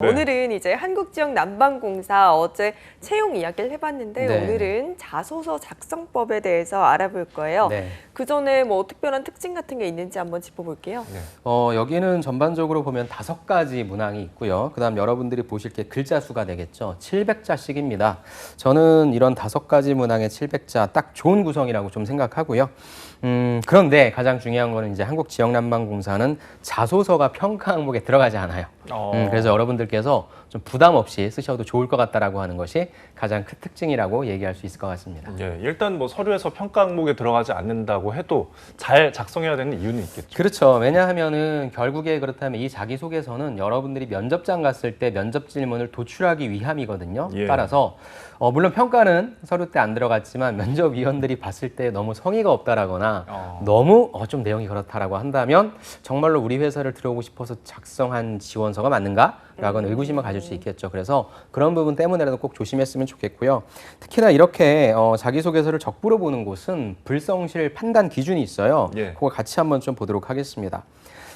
네. 오늘은 이제 한국지역난방공사 어제 채용 이야기를 해봤는데 네. 오늘은 자소서 작성법에 대해서 알아볼 거예요. 네. 그 전에 뭐 특별한 특징 같은 게 있는지 한번 짚어볼게요. 네. 여기는 전반적으로 보면 5가지 문항이 있고요. 그다음 여러분들이 보실 게 글자 수가 되겠죠. 700자씩입니다. 저는 이런 5가지 문항의 700자 딱 좋은 구성이라고 좀 생각하고요. 그런데 가장 중요한 거는 이제 한국지역난방공사는 자소서가 평가 항목에 들어가지 않아요. 그래서 여러분들께서 좀 부담 없이 쓰셔도 좋을 것 같다라고 하는 것이 가장 큰 특징이라고 얘기할 수 있을 것 같습니다. 예, 일단 뭐 서류에서 평가 항목에 들어가지 않는다고 해도 잘 작성해야 되는 이유는 있겠죠. 그렇죠. 왜냐하면은 결국에 그렇다면 이 자기소개서는 여러분들이 면접장 갔을 때 면접 질문을 도출하기 위함이거든요. 예. 따라서 물론 평가는 서류 때 안 들어갔지만 면접위원들이 봤을 때 너무 성의가 없다라거나 너무 좀 내용이 그렇다라고 한다면 정말로 우리 회사를 들어오고 싶어서 작성한 지원서가 맞는가? 라고는 의구심을 가질 수 있겠죠. 그래서 그런 부분 때문에라도 꼭 조심했으면 좋겠고요. 특히나 이렇게 자기소개서를 적부로 보는 곳은 불성실 판단 기준이 있어요. 예. 그거 같이 한번 좀 보도록 하겠습니다.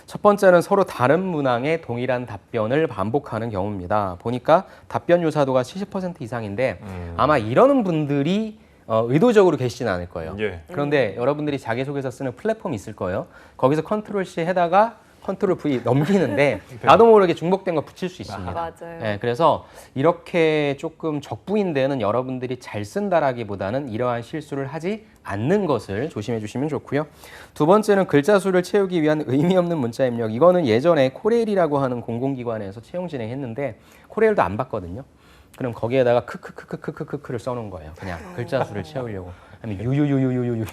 첫 번째는 서로 다른 문항에 동일한 답변을 반복하는 경우입니다. 보니까 답변 유사도가 70% 이상인데 아마 이러는 분들이 의도적으로 계시진 않을 거예요. 예. 그런데 여러분들이 자기소개서 쓰는 플랫폼이 있을 거예요. 거기서 컨트롤 C 해다가 컨트롤 V 넘기는데 나도 모르게 중복된 거 붙일 수 있습니다. 맞아요. 네, 그래서 이렇게 조금 적부인 데는 여러분들이 잘 쓴다라기보다는 이러한 실수를 하지 않는 것을 조심해 주시면 좋고요. 두 번째는 글자 수를 채우기 위한 의미 없는 문자 입력. 이거는 예전에 코레일이라고 하는 공공기관에서 채용 진행했는데 코레일도 안 봤거든요. 그럼 거기에다가 크크크크크크크를 써놓은 거예요. 그냥 글자 수를 채우려고. 아니면 유유유유유유유.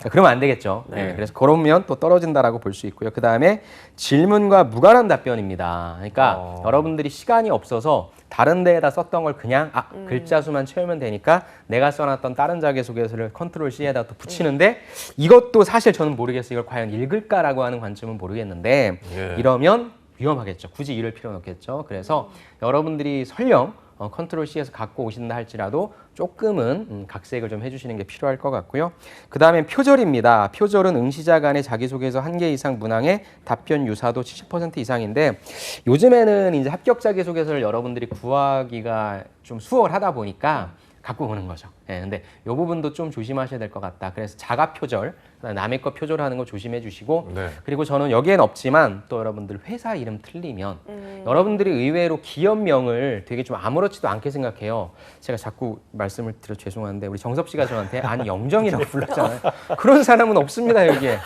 그러면 안 되겠죠. 네, 그래서 그러면 또 떨어진다라고 볼 수 있고요. 그 다음에 질문과 무관한 답변입니다. 그러니까 여러분들이 시간이 없어서 다른 데에다 썼던 걸 그냥 글자 수만 채우면 되니까 내가 써놨던 다른 자기소개서를 컨트롤 C에다 또 붙이는데 이것도 사실 저는 모르겠어요. 이걸 과연 읽을까라고 하는 관점은 모르겠는데 이러면 위험하겠죠. 굳이 이럴 필요는 없겠죠. 그래서 여러분들이 설령 컨트롤 C에서 갖고 오신다 할지라도 조금은 각색을 좀 해주시는 게 필요할 것 같고요. 그 다음에 표절입니다. 표절은 응시자 간의 자기소개서 1개 이상 문항의 답변 유사도 70% 이상인데 요즘에는 이제 합격 자기소개서를 여러분들이 구하기가 좀 수월하다 보니까 갖고 오는 거죠. 예, 근데 이 부분도 좀 조심하셔야 될 것 같다. 그래서 자가 표절, 남의 거 표절하는 거 조심해 주시고 네. 그리고 저는 여기엔 없지만 또 여러분들 회사 이름 틀리면 여러분들이 의외로 기업명을 되게 좀 아무렇지도 않게 생각해요. 제가 자꾸 말씀을 드려 죄송한데 우리 정섭 씨가 저한테 아니 영정이라고 불렀잖아요. 그런 사람은 없습니다 여기에.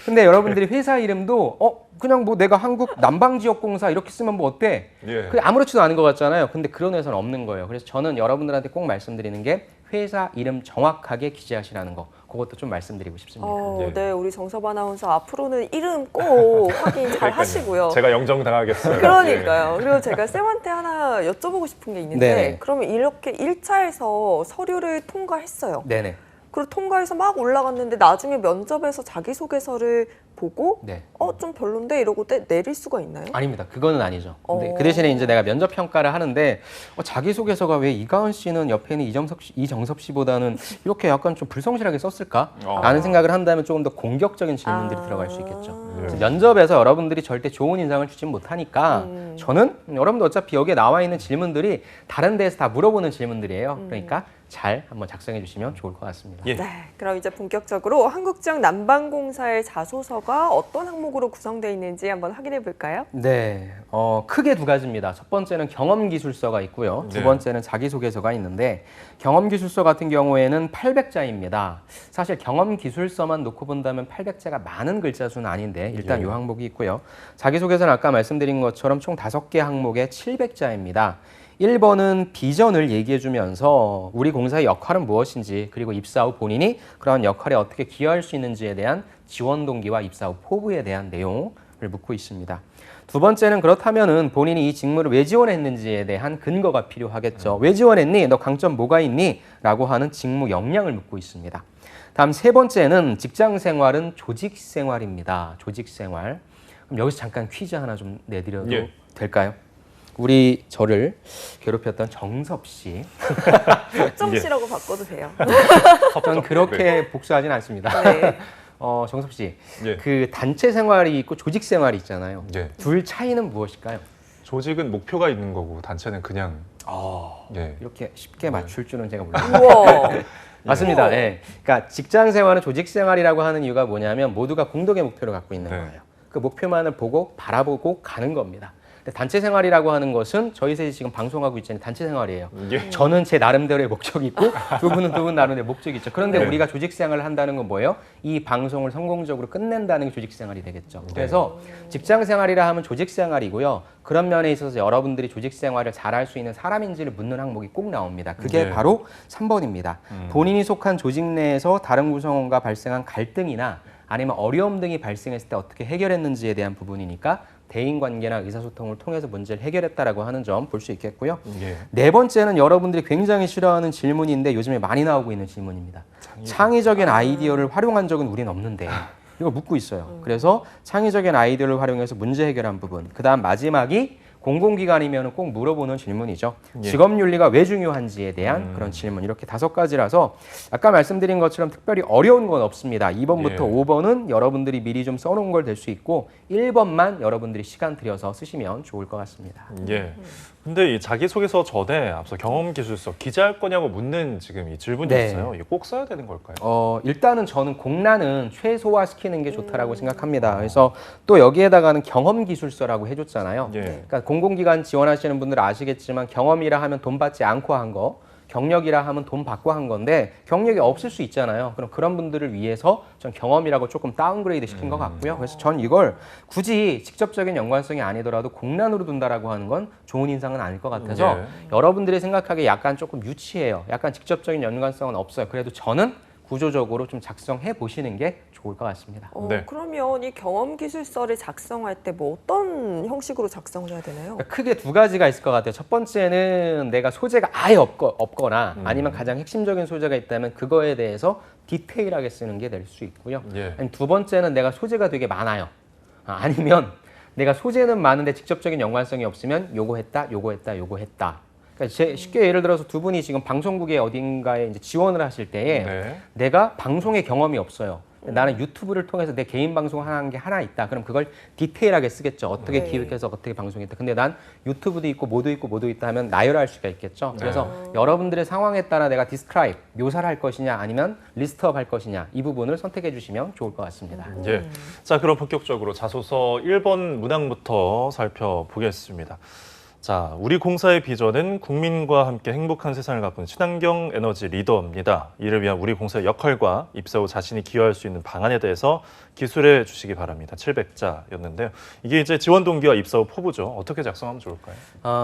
근데 여러분들이 회사 이름도 그냥 뭐 내가 한국 난방지역공사 이렇게 쓰면 뭐 어때? 예. 그게 아무렇지도 않은 것 같잖아요. 근데 그런 회사는 없는 거예요. 그래서 저는 여러분들한테 꼭 말씀드리는 게 회사 이름 정확하게 기재하시라는 거. 그것도 좀 말씀드리고 싶습니다. 예. 네, 우리 정섭 아나운서 앞으로는 이름 꼭 확인 잘 하시고요. 제가 영정 당하겠어요. 그러니까요. 그리고 제가 쌤한테 하나 여쭤보고 싶은 게 있는데 네네. 그러면 이렇게 1차에서 서류를 통과했어요. 네네. 그리고 통과해서 막 올라갔는데 나중에 면접에서 자기소개서를 보고 네. 좀 별론데 이러고 내릴 수가 있나요? 아닙니다. 그거는 아니죠. 근데 그 대신에 이제 내가 면접 평가를 하는데 자기소개서가 왜 이가은 씨는 옆에 있는 이정섭 씨보다는 이렇게 약간 좀 불성실하게 썼을까? 라는 생각을 한다면 조금 더 공격적인 질문들이 들어갈 수 있겠죠. 그래서 면접에서 여러분들이 절대 좋은 인상을 주진 못하니까 저는 여러분들 어차피 여기에 나와 있는 질문들이 다른 데에서 다 물어보는 질문들이에요. 그러니까 잘 한번 작성해 주시면 좋을 것 같습니다. 예. 네, 그럼 이제 본격적으로 한국지역난방공사의 자소서가 어떤 항목으로 구성되어 있는지 한번 확인해 볼까요? 네, 크게 2가지입니다. 첫 번째는 경험기술서가 있고요. 두 네. 번째는 자기소개서가 있는데 경험기술서 같은 경우에는 800자입니다. 사실 경험기술서만 놓고 본다면 800자가 많은 글자 수는 아닌데 일단 이 항목이 있고요. 자기소개서는 아까 말씀드린 것처럼 총 5개 항목에 700자입니다. 1번은 비전을 얘기해주면서 우리 공사의 역할은 무엇인지 그리고 입사 후 본인이 그런 역할에 어떻게 기여할 수 있는지에 대한 지원 동기와 입사 후 포부에 대한 내용을 묻고 있습니다. 두 번째는 그렇다면은 본인이 이 직무를 왜 지원했는지에 대한 근거가 필요하겠죠. 왜 지원했니? 너 강점 뭐가 있니? 라고 하는 직무 역량을 묻고 있습니다. 다음 3번째는 직장 생활은 조직 생활입니다. 조직 생활. 그럼 여기서 잠깐 퀴즈 하나 좀 내드려도 될까요? 우리 저를 괴롭혔던 정섭 씨. 특정 씨라고 바꿔도 돼요. 저는 그렇게 복수하진 않습니다. 네. 정섭 씨, 예. 그 단체 생활이 있고 조직 생활이 있잖아요. 예. 둘 차이는 무엇일까요? 조직은 목표가 있는 거고 단체는 그냥 예. 이렇게 쉽게 맞출 줄은 제가 몰랐어요. 우와. 맞습니다. 예. 그러니까 직장 생활은 조직 생활이라고 하는 이유가 뭐냐면 모두가 공동의 목표를 갖고 있는 네. 거예요. 그 목표만을 보고 바라보고 가는 겁니다. 근데 단체 생활이라고 하는 것은 저희 셋이 지금 방송하고 있잖아요. 단체 생활이에요. 예. 저는 제 나름대로의 목적이 있고 두 분은 두 분 나름대로의 목적이 있죠. 그런데 네. 우리가 조직 생활을 한다는 건 뭐예요? 이 방송을 성공적으로 끝낸다는 게 조직 생활이 되겠죠. 그래서 직장 생활이라 하면 조직 생활이고요. 그런 면에 있어서 여러분들이 조직 생활을 잘할 수 있는 사람인지를 묻는 항목이 꼭 나옵니다. 그게 네. 바로 3번입니다. 본인이 속한 조직 내에서 다른 구성원과 발생한 갈등이나 아니면 어려움 등이 발생했을 때 어떻게 해결했는지에 대한 부분이니까 대인관계나 의사소통을 통해서 문제를 해결했다라고 하는 점 볼 수 있겠고요. 예. 네 번째는 여러분들이 굉장히 싫어하는 질문인데 요즘에 많이 나오고 있는 질문입니다. 창의적인 아이디어를 활용한 적은 우린 없는데 이걸 묻고 있어요. 그래서 창의적인 아이디어를 활용해서 문제 해결한 부분. 그다음 마지막이 공공기관이면 꼭 물어보는 질문이죠. 예. 직업윤리가 왜 중요한지에 대한 그런 질문. 이렇게 5가지라서 아까 말씀드린 것처럼 특별히 어려운 건 없습니다. 2번부터 예. 5번은 여러분들이 미리 좀 써놓은 걸 될 수 있고 1번만 여러분들이 시간 들여서 쓰시면 좋을 것 같습니다. 예. 근데 이 자기소개서 전에 앞서 경험기술서 기재할 거냐고 묻는 지금 이 질문이 네. 있어요. 이거 꼭 써야 되는 걸까요? 일단은 저는 공란은 최소화시키는 게 좋다라고 생각합니다. 그래서 또 여기에다가는 경험기술서라고 해줬잖아요. 예. 그러니까 공공기관 지원하시는 분들은 아시겠지만 경험이라 하면 돈 받지 않고 한 거, 경력이라 하면 돈 받고 한 건데 경력이 없을 수 있잖아요. 그럼 그런 분들을 위해서 전 경험이라고 조금 다운그레이드 시킨 것 같고요. 그래서 전 이걸 굳이 직접적인 연관성이 아니더라도 공란으로 둔다라고 하는 건 좋은 인상은 아닐 것 같아서 예. 여러분들이 생각하기에 약간 조금 유치해요. 약간 직접적인 연관성은 없어요. 그래도 저는 구조적으로 좀 작성해 보시는 게 좋을 것 같습니다. 네. 그러면 이 경험 기술서를 작성할 때 뭐 어떤 형식으로 작성을 해야 되나요? 그러니까 크게 두 가지가 있을 것 같아요. 첫 번째는 내가 소재가 아예 없거나 아니면 가장 핵심적인 소재가 있다면 그거에 대해서 디테일하게 쓰는 게 될 수 있고요. 예. 아니, 두 번째는 내가 소재가 되게 많아요. 아니면 내가 소재는 많은데 직접적인 연관성이 없으면 요거 했다, 요거 했다, 요거 했다. 그러니까 쉽게 예를 들어서 두 분이 지금 방송국의 어딘가에 이제 지원을 하실 때에 네. 내가 방송의 경험이 없어요. 나는 유튜브를 통해서 내 개인 방송 하는 게 하나 있다. 그럼 그걸 디테일하게 쓰겠죠. 어떻게 네. 기획해서 어떻게 방송했다. 근데 난 유튜브도 있고 뭐도 있고 뭐도 있다 하면 나열할 수가 있겠죠. 그래서 여러분들의 상황에 따라 내가 디스크라이브, 묘사를 할 것이냐 아니면 리스트업 할 것이냐 이 부분을 선택해 주시면 좋을 것 같습니다. 예. 자, 그럼 본격적으로 자소서 1번 문항부터 살펴보겠습니다. 자, 우리 공사의 비전은 국민과 함께 행복한 세상을 가꾸는 친환경 에너지 리더입니다. 이를 위한 우리 공사의 역할과 입사 후 자신이 기여할 수 있는 방안에 대해서 기술해 주시기 바랍니다. 700자였는데요. 이게 이제 지원 동기와 입사 후 포부죠. 어떻게 작성하면 좋을까요?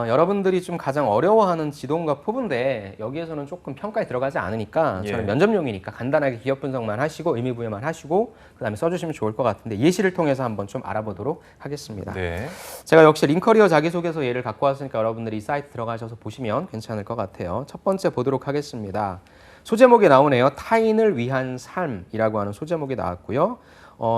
여러분들이 좀 가장 어려워하는 지도과 포부인데 여기에서는 조금 평가에 들어가지 않으니까 예. 저는 면접용이니까 간단하게 기업 분석만 하시고 의미 부여만 하시고 그다음에 써주시면 좋을 것 같은데 예시를 통해서 한번 좀 알아보도록 하겠습니다. 네. 제가 역시 링커리어 자기소개서 예를 갖고 왔으니까 여러분들이 이 사이트 들어가셔서 보시면 괜찮을 것 같아요. 첫 번째 보도록 하겠습니다. 소제목이 나오네요. 타인을 위한 삶이라고 하는 소제목이 나왔고요.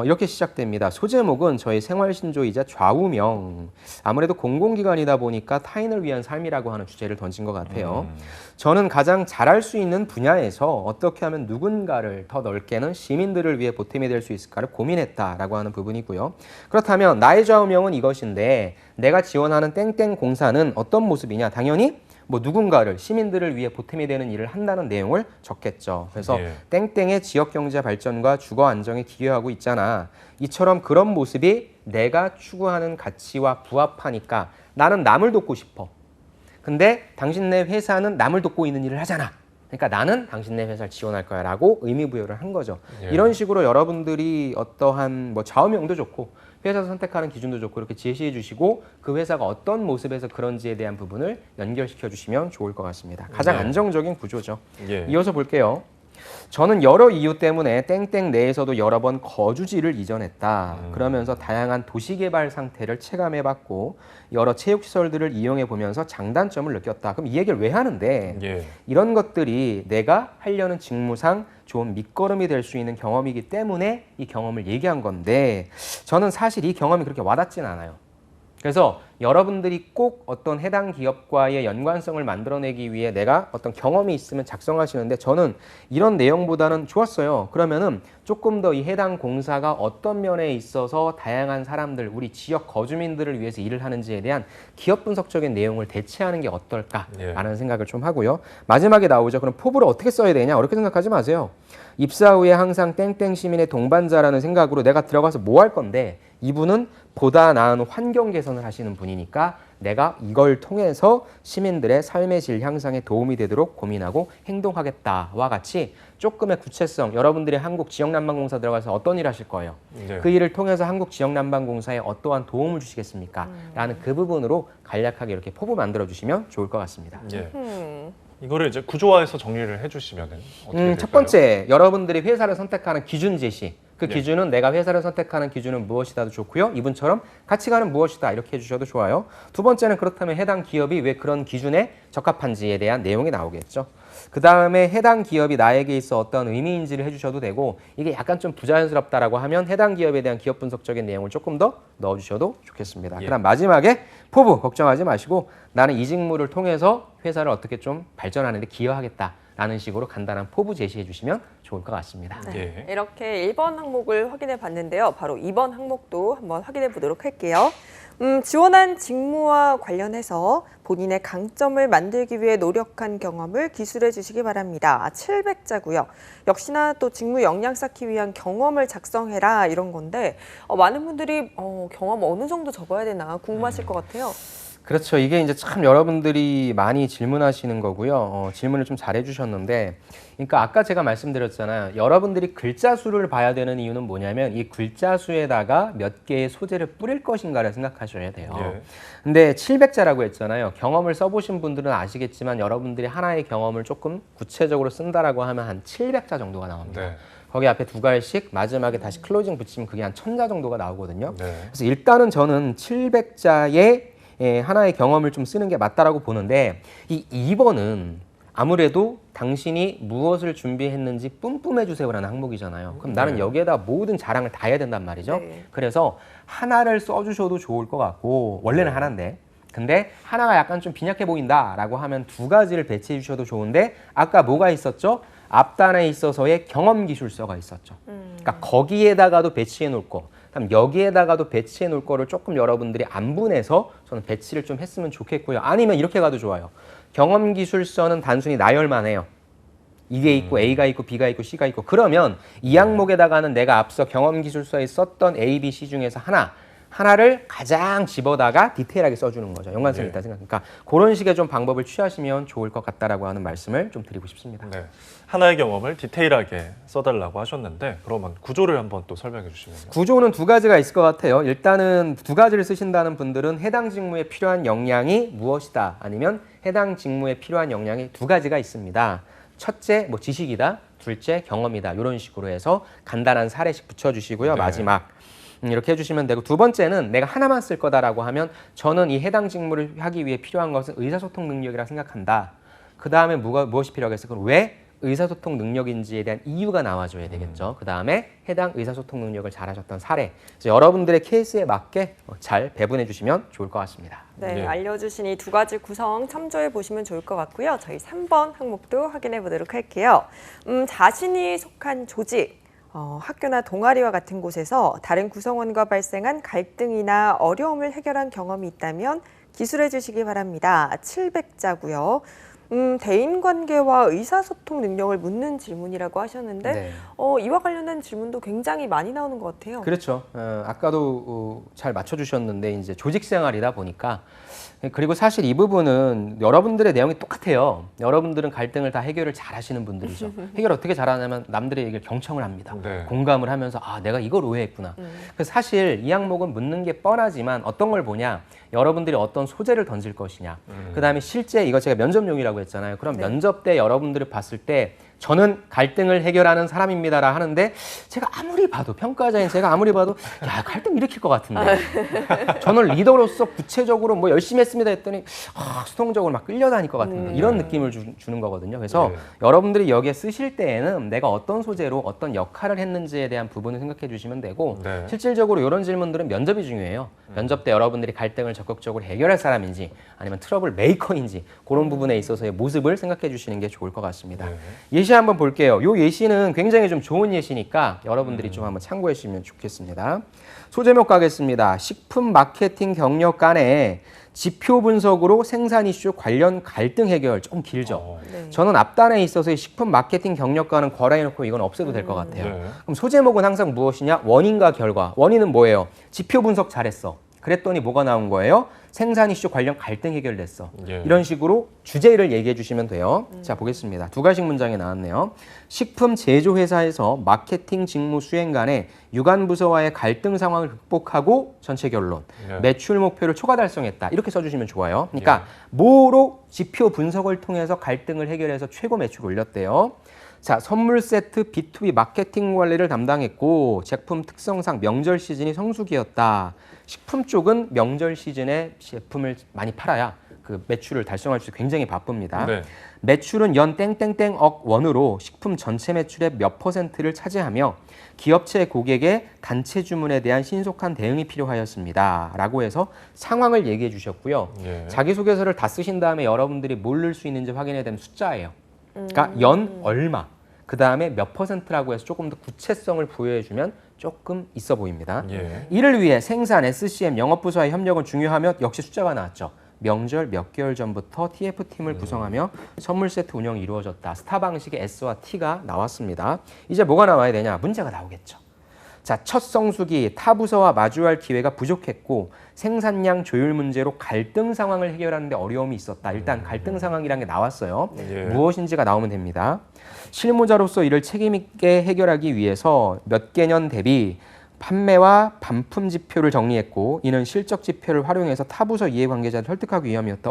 이렇게 시작됩니다. 소제목은 저희 생활신조이자 좌우명. 아무래도 공공기관이다 보니까 타인을 위한 삶이라고 하는 주제를 던진 것 같아요. 저는 가장 잘할 수 있는 분야에서 어떻게 하면 누군가를 더 넓게는 시민들을 위해 보탬이 될 수 있을까를 고민했다라고 하는 부분이고요. 그렇다면 나의 좌우명은 이것인데 내가 지원하는 땡땡 공사는 어떤 모습이냐? 당연히 뭐 누군가를 시민들을 위해 보탬이 되는 일을 한다는 내용을 적겠죠. 그래서 예. 땡땡의 지역 경제 발전과 주거 안정에 기여하고 있잖아. 이처럼 그런 모습이 내가 추구하는 가치와 부합하니까 나는 남을 돕고 싶어. 근데 당신네 회사는 남을 돕고 있는 일을 하잖아. 그러니까 나는 당신네 회사를 지원할 거야 라고 의미 부여를 한 거죠. 예. 이런 식으로 여러분들이 어떠한 뭐 좌우명도 좋고 회사 선택하는 기준도 좋고 이렇게 제시해 주시고 그 회사가 어떤 모습에서 그런지에 대한 부분을 연결시켜 주시면 좋을 것 같습니다. 가장 네. 안정적인 구조죠. 예. 이어서 볼게요. 저는 여러 이유 때문에 땡땡 내에서도 여러 번 거주지를 이전했다. 그러면서 다양한 도시개발 상태를 체감해봤고 여러 체육시설들을 이용해보면서 장단점을 느꼈다. 그럼 이 얘기를 왜 하는데 예. 이런 것들이 내가 하려는 직무상 좋은 밑거름이 될 수 있는 경험이기 때문에 이 경험을 얘기한 건데 저는 사실 이 경험이 그렇게 와닿진 않아요. 그래서 여러분들이 꼭 어떤 해당 기업과의 연관성을 만들어내기 위해 내가 어떤 경험이 있으면 작성하시는데 저는 이런 내용보다는 좋았어요. 그러면은 조금 더 이 해당 공사가 어떤 면에 있어서 다양한 사람들, 우리 지역 거주민들을 위해서 일을 하는지에 대한 기업 분석적인 내용을 대체하는 게 어떨까라는 생각을 좀 하고요. 마지막에 나오죠. 그럼 포부를 어떻게 써야 되냐? 어렵게 생각하지 마세요. 입사 후에 항상 땡땡 시민의 동반자라는 생각으로 내가 들어가서 뭐 할 건데 이분은 보다 나은 환경 개선을 하시는 분이니까 내가 이걸 통해서 시민들의 삶의 질 향상에 도움이 되도록 고민하고 행동하겠다와 같이 조금의 구체성, 여러분들이 한국 지역난방공사 들어가서 어떤 일 하실 거예요? 네. 그 일을 통해서 한국 지역난방공사에 어떠한 도움을 주시겠습니까? 라는 그 부분으로 간략하게 이렇게 포부 만들어 주시면 좋을 것 같습니다. 예. 이거를 이제 구조화해서 정리를 해주시면은 어떻게 될까요? 첫 번째, 여러분들이 회사를 선택하는 기준 제시. 그 네. 기준은 내가 회사를 선택하는 기준은 무엇이다도 좋고요. 이분처럼 가치관은 무엇이다 이렇게 해주셔도 좋아요. 두 번째는 그렇다면 해당 기업이 왜 그런 기준에 적합한지에 대한 내용이 나오겠죠. 그 다음에 해당 기업이 나에게 있어 어떤 의미인지를 해주셔도 되고 이게 약간 좀 부자연스럽다라고 하면 해당 기업에 대한 기업 분석적인 내용을 조금 더 넣어주셔도 좋겠습니다. 예. 그다음 마지막에 포부 걱정하지 마시고 나는 이 직무를 통해서 회사를 어떻게 좀 발전하는 데 기여하겠다라는 식으로 간단한 포부 제시해 주시면 좋을 것 같습니다. 예. 이렇게 1번 항목을 확인해 봤는데요. 바로 2번 항목도 한번 확인해 보도록 할게요. 지원한 직무와 관련해서 본인의 강점을 만들기 위해 노력한 경험을 기술해 주시기 바랍니다. 700자고요. 역시나 또 직무 역량 쌓기 위한 경험을 작성해라 이런 건데 많은 분들이 경험 어느 정도 적어야 되나 궁금하실 것 같아요. 그렇죠. 이게 이제 참 여러분들이 많이 질문하시는 거고요. 질문을 좀 잘해 주셨는데, 그러니까 아까 제가 말씀드렸잖아요. 여러분들이 글자 수를 봐야 되는 이유는 뭐냐면 이 글자 수에다가 몇 개의 소재를 뿌릴 것인가를 생각하셔야 돼요. 예. 근데 700자라고 했잖아요. 경험을 써보신 분들은 아시겠지만 여러분들이 하나의 경험을 조금 구체적으로 쓴다라고 하면 한 700자 정도가 나옵니다. 네. 거기 앞에 두 갈씩 마지막에 다시 클로징 붙이면 그게 한 1000자 정도가 나오거든요. 네. 그래서 일단은 저는 700자의 하나의 경험을 좀 쓰는 게 맞다라고 보는데 이 2번은 아무래도 당신이 무엇을 준비했는지 뿜뿜해 주세요라는 항목이잖아요. 그럼 나는 여기에다 모든 자랑을 다 해야 된단 말이죠. 네. 그래서 하나를 써주셔도 좋을 것 같고 원래는 하나인데 근데 하나가 약간 좀 빈약해 보인다라고 하면 두 가지를 배치해 주셔도 좋은데 아까 뭐가 있었죠? 앞단에 있어서의 경험 기술서가 있었죠. 그러니까 거기에다가도 배치해 놓을 거. 그럼 여기에다가도 배치해 놓을 거를 조금 여러분들이 안 분해서 저는 배치를 좀 했으면 좋겠고요. 아니면 이렇게 가도 좋아요. 경험 기술서는 단순히 나열만 해요. 이게 있고 A가 있고 B가 있고 C가 있고 그러면 이 항목에다가는 내가 앞서 경험 기술서에 썼던 A, B, C 중에서 하나를 가장 집어다가 디테일하게 써주는 거죠. 연관성이 네. 있다 생각하니까 그런 식의 좀 방법을 취하시면 좋을 것 같다라고 하는 말씀을 좀 드리고 싶습니다. 네. 하나의 경험을 디테일하게 써달라고 하셨는데 그러면 구조를 한번 또 설명해 주시면요. 구조는 두 가지가 있을 것 같아요. 일단은 두 가지를 쓰신다는 분들은 해당 직무에 필요한 역량이 무엇이다 아니면 해당 직무에 필요한 역량이 두 가지가 있습니다. 첫째 뭐 지식이다, 둘째 경험이다 이런 식으로 해서 간단한 사례씩 붙여주시고요. 네. 마지막 이렇게 해주시면 되고 두 번째는 내가 하나만 쓸 거다라고 하면 저는 이 해당 직무를 하기 위해 필요한 것은 의사소통 능력이라 생각한다. 그 다음에 무엇이 필요하겠어요? 그럼 왜 의사소통 능력인지에 대한 이유가 나와줘야 되겠죠. 그 다음에 해당 의사소통 능력을 잘하셨던 사례. 그래서 여러분들의 케이스에 맞게 잘 배분해 주시면 좋을 것 같습니다. 네, 네. 알려주신 이 두 가지 구성 참조해 보시면 좋을 것 같고요. 저희 3번 항목도 확인해 보도록 할게요. 자신이 속한 조직, 학교나 동아리와 같은 곳에서 다른 구성원과 발생한 갈등이나 어려움을 해결한 경험이 있다면 기술해 주시기 바랍니다. 700자고요. 대인관계와 의사소통 능력을 묻는 질문이라고 하셨는데 네. 이와 관련된 질문도 굉장히 많이 나오는 것 같아요. 그렇죠. 아까도 잘 맞춰주셨는데 이제 조직 생활이다 보니까 그리고 사실 이 부분은 여러분들의 내용이 똑같아요. 여러분들은 갈등을 다 해결을 잘 하시는 분들이죠. 해결 어떻게 잘하냐면 남들의 얘기를 경청을 합니다. 네. 공감을 하면서 아 내가 이걸 오해했구나. 그래서 사실 이 항목은 묻는 게 뻔하지만 어떤 걸 보냐. 여러분들이 어떤 소재를 던질 것이냐. 그다음에 실제 이거 제가 면접용이라고 했잖아요. 그럼 네. 면접 때 여러분들이 봤을 때 저는 갈등을 해결하는 사람입니다라 하는데 제가 아무리 봐도 평가자인 제가 아무리 봐도 야 갈등 일으킬 것 같은데 저는 리더로서 구체적으로 뭐 열심히 했습니다 했더니 수동적으로 막 끌려다닐 것 같은데 이런 느낌을 주는 거거든요. 그래서 여러분들이 여기에 쓰실 때에는 내가 어떤 소재로 어떤 역할을 했는지에 대한 부분을 생각해 주시면 되고 실질적으로 이런 질문들은 면접이 중요해요. 면접 때 여러분들이 갈등을 적극적으로 해결할 사람인지 아니면 트러블 메이커인지 그런 부분에 있어서의 모습을 생각해 주시는 게 좋을 것 같습니다. 예시 한번 볼게요. 이 예시는 굉장히 좀 좋은 예시니까 여러분들이 좀 한번 참고해 주시면 좋겠습니다. 소제목 가겠습니다. 식품 마케팅 경력 간의 지표 분석으로 생산 이슈 관련 갈등 해결. 좀 길죠. 저는 앞단에 있어서 식품 마케팅 경력과는 괄호해놓고 이건 없애도 될 것 같아요. 그럼 소제목은 항상 무엇이냐? 원인과 결과. 원인은 뭐예요? 지표 분석 잘했어. 그랬더니 뭐가 나온 거예요? 생산 이슈 관련 갈등 해결됐어. 이런 식으로 주제를 얘기해 주시면 돼요. 자, 보겠습니다. 두 가지 문장이 나왔네요. 식품 제조회사에서 마케팅 직무 수행 간의 유관 부서와의 갈등 상황을 극복하고 전체 결론. 매출 목표를 초과 달성했다. 이렇게 써주시면 좋아요. 그러니까 뭐로 지표 분석을 통해서 갈등을 해결해서 최고 매출 올렸대요. 자, 선물 세트 B2B 마케팅 관리를 담당했고 제품 특성상 명절 시즌이 성수기였다. 식품 쪽은 명절 시즌에 제품을 많이 팔아야 그 매출을 달성할 수 굉장히 바쁩니다. 매출은 연 땡땡땡억 원으로 식품 전체 매출의 몇 %를 차지하며 기업체 고객의 단체 주문에 대한 신속한 대응이 필요하였습니다. 라고 해서 상황을 얘기해 주셨고요. 자기소개서를 다 쓰신 다음에 여러분들이 뭘 넣을 수 있는지 확인해야 되는 숫자예요. 그러니까 연 얼마, 그 다음에 몇 %라고 해서 조금 더 구체성을 부여해주면 조금 있어 보입니다. 이를 위해 생산, SCM, 영업부서와의 협력은 중요하며 역시 숫자가 나왔죠. 명절 몇 개월 전부터 TF팀을 구성하며 선물 세트 운영이 이루어졌다. 스타 방식의 S와 T가 나왔습니다. 이제 뭐가 나와야 되냐? 문제가 나오겠죠. 자, 첫 성수기 타 부서와 마주할 기회가 부족했고 생산량 조율 문제로 갈등 상황을 해결하는 데 어려움이 있었다. 일단 갈등 상황이라는 게 나왔어요. 무엇인지가 나오면 됩니다. 실무자로서 이를 책임 있게 해결하기 위해서 몇 개년 대비 판매와 반품 지표를 정리했고 이는 실적 지표를 활용해서 타부서 이해관계자를 설득하기 위함이었다.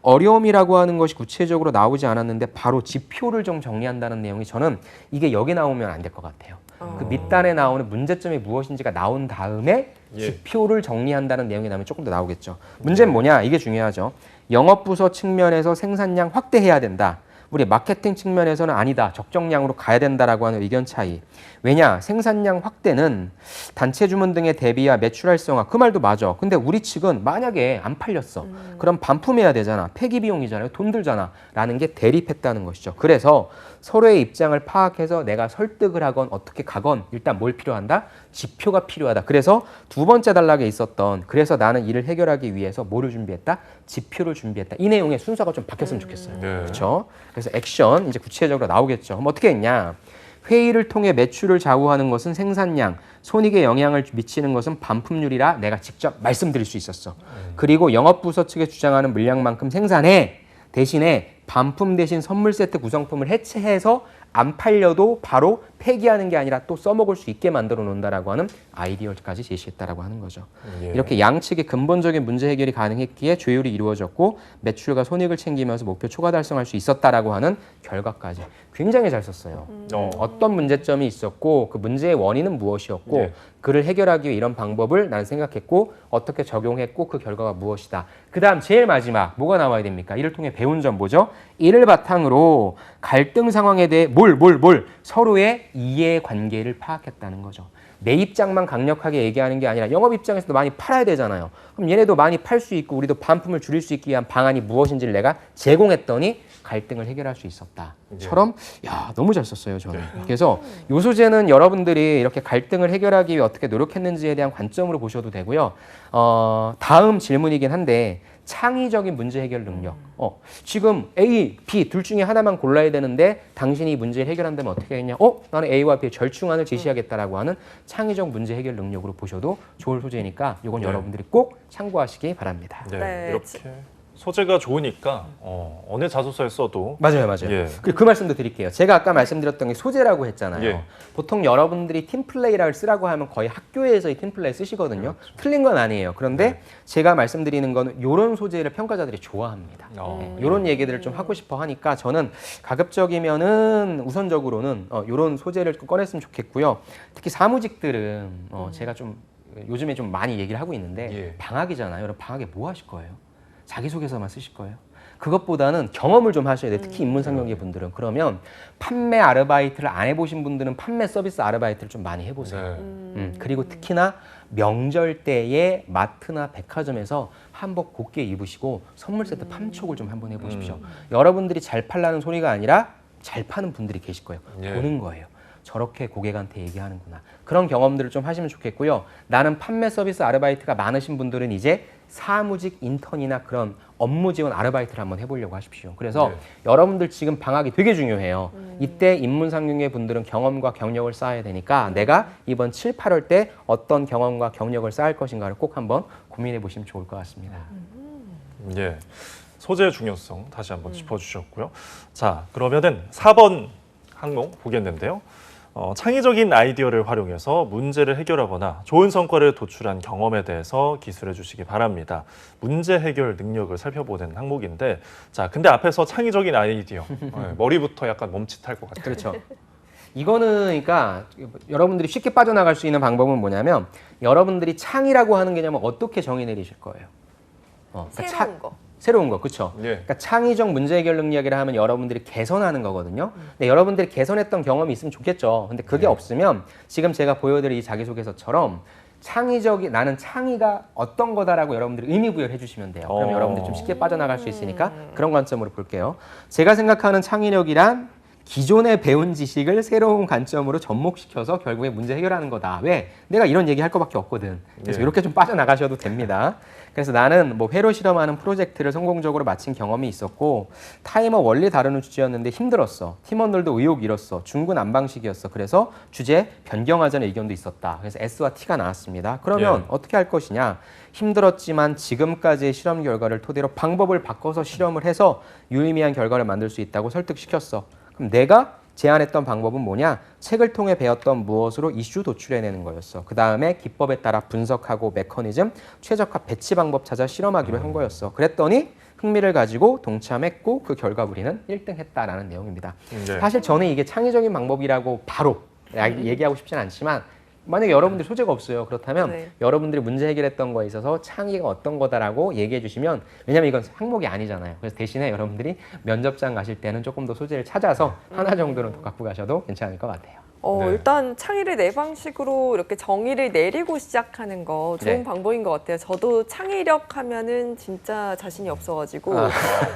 어려움이라고 하는 것이 구체적으로 나오지 않았는데 바로 지표를 좀 정리한다는 내용이 저는 이게 여기 나오면 안 될 것 같아요. 그 밑단에 나오는 문제점이 무엇인지가 나온 다음에 지표를 정리한다는 내용이 나오면 조금 더 나오겠죠. 문제는 뭐냐? 이게 중요하죠. 영업부서 측면에서 생산량 확대해야 된다. 우리 마케팅 측면에서는 아니다. 적정량으로 가야 된다라고 하는 의견 차이. 왜냐? 생산량 확대는 단체 주문 등의 대비와 매출 활성화. 그 말도 맞아. 근데 우리 측은 만약에 안 팔렸어. 그럼 반품해야 되잖아. 폐기 비용이잖아요. 돈 들잖아. 라는 게 대립했다는 것이죠. 그래서 서로의 입장을 파악해서 내가 설득을 하건 어떻게 가건 일단 뭘 필요한다? 지표가 필요하다. 그래서 두 번째 단락에 있었던 그래서 나는 이를 해결하기 위해서 뭐를 준비했다? 지표를 준비했다. 이 내용의 순서가 좀 바뀌었으면 좋겠어요. 그렇죠? 그래서 액션 이제 구체적으로 나오겠죠. 그럼 어떻게 했냐? 회의를 통해 매출을 좌우하는 것은 생산량, 손익에 영향을 미치는 것은 반품률이라 내가 직접 말씀드릴 수 있었어. 그리고 영업부서 측에 주장하는 물량만큼 생산해. 대신에 반품 대신 선물 세트 구성품을 해체해서 안 팔려도 바로 폐기하는 게 아니라 또 써먹을 수 있게 만들어 놓는다라고 하는 아이디어까지 제시했다라고 하는 거죠. 이렇게 양측의 근본적인 문제 해결이 가능했기에 조율이 이루어졌고 매출과 손익을 챙기면서 목표 초과 달성할 수 있었다라고 하는 결과까지 굉장히 잘 썼어요. 어떤 문제점이 있었고 그 문제의 원인은 무엇이었고 그를 해결하기 위해 이런 방법을 난 생각했고 어떻게 적용했고 그 결과가 무엇이다. 그 다음 제일 마지막 뭐가 나와야 됩니까? 이를 통해 배운 점 뭐죠? 이를 바탕으로 갈등 상황에 대해 서로의 이해관계를 파악했다는 거죠. 내 입장만 강력하게 얘기하는 게 아니라 영업 입장에서도 많이 팔아야 되잖아요. 그럼 얘네도 많이 팔 수 있고 우리도 반품을 줄일 수 있기 위한 방안이 무엇인지를 내가 제공했더니 갈등을 해결할 수 있었다.처럼 야 너무 잘 썼어요 저는. 그래서 요 소재는 여러분들이 이렇게 갈등을 해결하기 위해 어떻게 노력했는지에 대한 관점으로 보셔도 되고요. 다음 질문이긴 한데 창의적인 문제 해결 능력. 지금 A, B 둘 중에 하나만 골라야 되는데 당신이 문제를 해결한다면 어떻게 하겠냐? 나는 A와 B의 절충안을 제시하겠다라고 하는 창의적 문제 해결 능력으로 보셔도 좋을 소재니까 이건 여러분들이 꼭 참고하시기 바랍니다. 이렇게 소재가 좋으니까 어느 자소서에 써도 맞아요, 맞아요. 예. 그 말씀도 드릴게요. 제가 아까 말씀드렸던 게 소재라고 했잖아요. 예. 보통 여러분들이 팀플레이를 쓰라고 하면 거의 학교에서 이 팀플레이 쓰시거든요. 그렇죠. 틀린 건 아니에요. 그런데 네. 제가 말씀드리는 거는 이런 소재를 평가자들이 좋아합니다. 이런 얘기들을 좀 하고 싶어 하니까 저는 가급적이면은 우선적으로는 이런 소재를 꺼냈으면 좋겠고요. 특히 사무직들은 제가 좀 요즘에 좀 많이 얘기를 하고 있는데 예. 방학이잖아요. 여러분 방학에 뭐 하실 거예요? 자기소개서만 쓰실 거예요? 그것보다는 경험을 좀 하셔야 돼요. 특히 인문상경계 분들은. 그러면 판매 아르바이트를 안 해보신 분들은 판매 서비스 아르바이트를 좀 많이 해보세요. 네. 그리고 특히나 명절 때에 마트나 백화점에서 한복 곱게 입으시고 선물 세트 팜촉을 좀 한번 해보십시오. 여러분들이 잘 팔라는 소리가 아니라 잘 파는 분들이 계실 거예요. 예. 보는 거예요. 저렇게 고객한테 얘기하는구나. 그런 경험들을 좀 하시면 좋겠고요. 나는 판매 서비스 아르바이트가 많으신 분들은 이제 사무직 인턴이나 그런 업무 지원 아르바이트를 한번 해보려고 하십시오. 그래서 네. 여러분들 지금 방학이 되게 중요해요. 이때 인문상경의 분들은 경험과 경력을 쌓아야 되니까 내가 이번 7, 8월 때 어떤 경험과 경력을 쌓을 것인가를 꼭 한번 고민해 보시면 좋을 것 같습니다. 예. 소재의 중요성 다시 한번 짚어주셨고요. 자, 그러면은 4번 항목 보겠는데요. 창의적인 아이디어를 활용해서 문제를 해결하거나 좋은 성과를 도출한 경험에 대해서 기술해 주시기 바랍니다. 문제 해결 능력을 살펴보는 항목인데, 자, 근데 앞에서 창의적인 아이디어, 머리부터 약간 멈칫할 것 같아요. 그렇죠. 이거는 그러니까 여러분들이 쉽게 빠져나갈 수 있는 방법은 뭐냐면 여러분들이 창의라고 하는 개념을 어떻게 정의 내리실 거예요? 그러니까 새로운 거. 새로운 거, 그렇죠? 예. 그러니까 창의적 문제 해결 능력이라 하면 여러분들이 개선하는 거거든요. 근데 여러분들이 개선했던 경험이 있으면 좋겠죠. 근데 그게 없으면 지금 제가 보여드린 이 자기소개서처럼 나는 창의가 어떤 거다라고 여러분들이 의미부여를 해주시면 돼요. 그럼 여러분들이 좀 쉽게 빠져나갈 수 있으니까 그런 관점으로 볼게요. 제가 생각하는 창의력이란 기존에 배운 지식을 새로운 관점으로 접목시켜서 결국에 문제 해결하는 거다. 왜? 내가 이런 얘기 할 거밖에 없거든. 그래서 예. 이렇게 좀 빠져나가셔도 됩니다. 그래서 나는 뭐 회로 실험하는 프로젝트를 성공적으로 마친 경험이 있었고 타이머 원리 다루는 주제였는데 힘들었어. 팀원들도 의욕 잃었어. 중구 난방식이었어. 그래서 주제 변경하자는 의견도 있었다. 그래서 S와 T가 나왔습니다. 그러면 예. 어떻게 할 것이냐? 힘들었지만 지금까지의 실험 결과를 토대로 방법을 바꿔서 실험을 해서 유의미한 결과를 만들 수 있다고 설득시켰어. 그럼 내가 제안했던 방법은 뭐냐? 책을 통해 배웠던 무엇으로 이슈 도출해내는 거였어. 그 다음에 기법에 따라 분석하고 메커니즘, 최적화 배치 방법 찾아 실험하기로 한 거였어. 그랬더니 흥미를 가지고 동참했고 그 결과 우리는 1등 했다라는 내용입니다. 네. 사실 저는 이게 창의적인 방법이라고 바로 얘기하고 싶진 않지만 만약에 여러분들이 소재가 없어요. 그렇다면 네. 여러분들이 문제 해결했던 거에 있어서 창의가 어떤 거다라고 얘기해 주시면 왜냐면 이건 항목이 아니잖아요. 그래서 대신에 여러분들이 면접장 가실 때는 조금 더 소재를 찾아서 하나 정도는 더 갖고 가셔도 괜찮을 것 같아요. 네. 일단 창의를 내 방식으로 이렇게 정의를 내리고 시작하는 거 좋은 네. 방법인 것 같아요. 저도 창의력 하면은 진짜 자신이 없어가지고 아.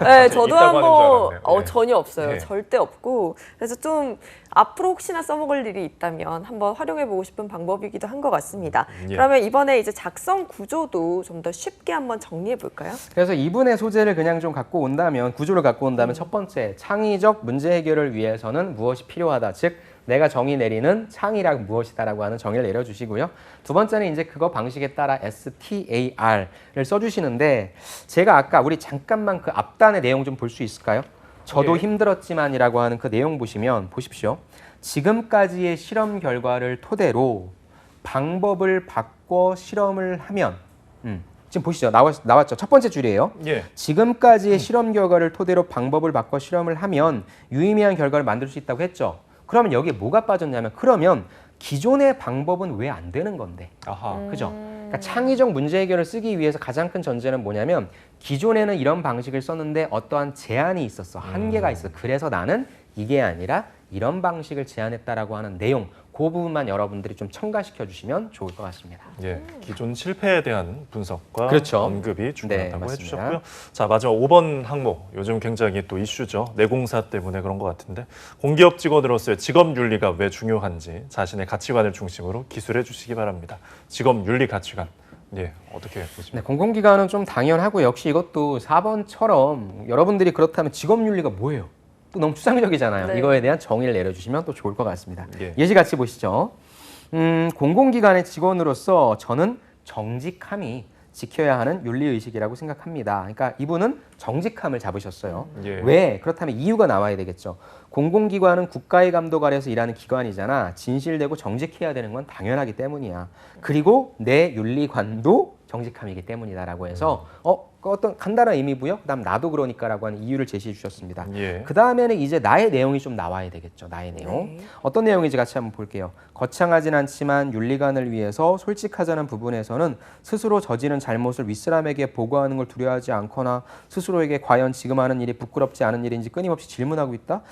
네, 저도 있다고 하는 줄 한번 알았네요. 네. 전혀 없어요. 네. 절대 없고 그래서 좀 앞으로 혹시나 써먹을 일이 있다면 한번 활용해보고 싶은 방법이기도 한 것 같습니다. 예. 그러면 이번에 이제 작성 구조도 좀 더 쉽게 한번 정리해 볼까요? 그래서 이분의 소재를 그냥 좀 갖고 온다면 구조를 갖고 온다면 첫 번째 창의적 문제 해결을 위해서는 무엇이 필요하다. 즉 내가 정의 내리는 창의란 무엇이다라고 하는 정의를 내려주시고요. 두 번째는 이제 그거 방식에 따라 STAR을 써주시는데 제가 아까 우리 잠깐만 그 앞단의 내용 좀 볼 수 있을까요? 저도 예. 힘들었지만이라고 하는 그 내용 보시면 보십시오. 지금까지의 실험 결과를 토대로 방법을 바꿔 실험을 하면 지금 보시죠. 나왔죠. 첫 번째 줄이에요. 예. 지금까지의 실험 결과를 토대로 방법을 바꿔 실험을 하면 유의미한 결과를 만들 수 있다고 했죠. 그러면 여기에 뭐가 빠졌냐면 그러면 기존의 방법은 왜 안 되는 건데? 아하. 그죠? 그러니까 창의적 문제 해결을 쓰기 위해서 가장 큰 전제는 뭐냐면 기존에는 이런 방식을 썼는데 어떠한 제한이 있었어. 한계가 있어. 그래서 나는 이게 아니라 이런 방식을 제안했다라고 하는 내용 그 부분만 여러분들이 좀 첨가시켜 주시면 좋을 것 같습니다. 예, 기존 실패에 대한 분석과 그렇죠. 언급이 중요하다고 네, 맞습니다. 해주셨고요. 자, 마지막 5번 항목. 요즘 굉장히 또 이슈죠. 내공사 때문에 그런 것 같은데 공기업 직원으로서의 직업 윤리가 왜 중요한지 자신의 가치관을 중심으로 기술해 주시기 바랍니다. 직업 윤리 가치관. 예, 어떻게 보십니까? 네, 공공기관은 좀 당연하고 역시 이것도 4번처럼 여러분들이 그렇다면 직업 윤리가 뭐예요? 또 너무 추상적이잖아요. 네. 이거에 대한 정의를 내려주시면 또 좋을 것 같습니다. 예. 예시 같이 보시죠. 공공기관의 직원으로서 저는 정직함이 지켜야 하는 윤리의식이라고 생각합니다. 그러니까 이분은 정직함을 잡으셨어요. 예. 왜? 그렇다면 이유가 나와야 되겠죠. 공공기관은 국가의 감독 아래에서 일하는 기관이잖아. 진실되고 정직해야 되는 건 당연하기 때문이야. 그리고 내 윤리관도 정직함이기 때문이다라고 해서 어떤 간단한 의미고요. 그다음 나도 그러니까라고 하는 이유를 제시해 주셨습니다. 예. 그 다음에는 이제 나의 내용이 좀 나와야 되겠죠. 나의 내용. 네. 어떤 내용인지 같이 한번 볼게요. 거창하진 않지만 윤리관을 위해서 솔직하자는 부분에서는 스스로 저지른 잘못을 윗사람에게 보고하는 걸 두려워하지 않거나 스스로에게 과연 지금 하는 일이 부끄럽지 않은 일인지 끊임없이 질문하고 있다.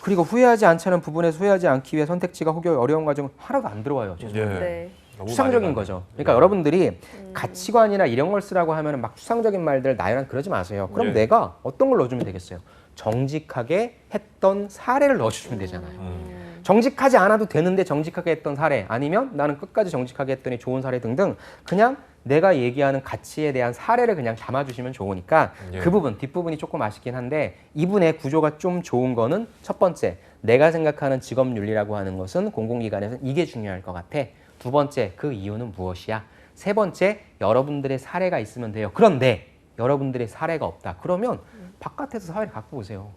그리고 후회하지 않자는 부분에서 후회하지 않기 위해 선택지가 혹여 어려운 과정은 하나도 안 들어와요. 죄송합니다. 예. 네. 너무 추상적인 많이 거죠. 나네요. 그러니까 예. 여러분들이 가치관이나 이런 걸 쓰라고 하면 막 추상적인 말들 나열한 그러지 마세요. 그럼 예. 내가 어떤 걸 넣어주면 되겠어요? 정직하게 했던 사례를 넣어주시면 되잖아요. 정직하지 않아도 되는데 정직하게 했던 사례 아니면 나는 끝까지 정직하게 했더니 좋은 사례 등등 그냥 내가 얘기하는 가치에 대한 사례를 그냥 담아주시면 좋으니까 예. 그 부분 뒷부분이 조금 아쉽긴 한데 이분의 구조가 좀 좋은 거는 첫 번째 내가 생각하는 직업윤리라고 하는 것은 공공기관에서는 이게 중요할 것 같아. 두 번째 그 이유는 무엇이야? 세 번째 여러분들의 사례가 있으면 돼요. 그런데 여러분들의 사례가 없다. 그러면 바깥에서 사례를 갖고 오세요.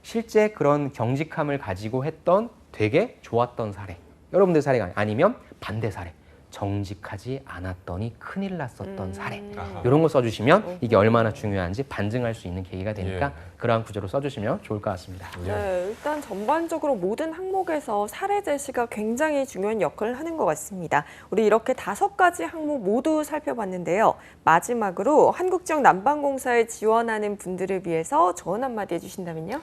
실제 그런 경직함을 가지고 했던 되게 좋았던 사례. 여러분들 사례가 아니면 반대 사례. 정직하지 않았더니 큰일 났었던 사례. 아하. 이런 거 써주시면 이게 얼마나 중요한지 반증할 수 있는 계기가 되니까 예. 그러한 구조로 써주시면 좋을 것 같습니다. 예. 네, 일단 전반적으로 모든 항목에서 사례 제시가 굉장히 중요한 역할을 하는 것 같습니다. 우리 이렇게 5가지 항목 모두 살펴봤는데요. 마지막으로 한국지역 난방공사에 지원하는 분들을 위해서 조언 한마디 해주신다면요?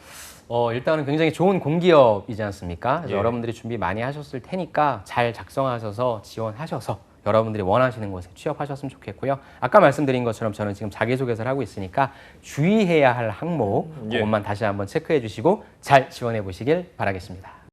일단은 굉장히 좋은 공기업이지 않습니까? 그래서 예. 여러분들이 준비 많이 하셨을 테니까 잘 작성하셔서 지원하셔서 여러분들이 원하시는 곳에 취업하셨으면 좋겠고요. 아까 말씀드린 것처럼 저는 지금 자기소개서를 하고 있으니까 주의해야 할 항목 예. 그것만 다시 한번 체크해 주시고 잘 지원해 보시길 바라겠습니다.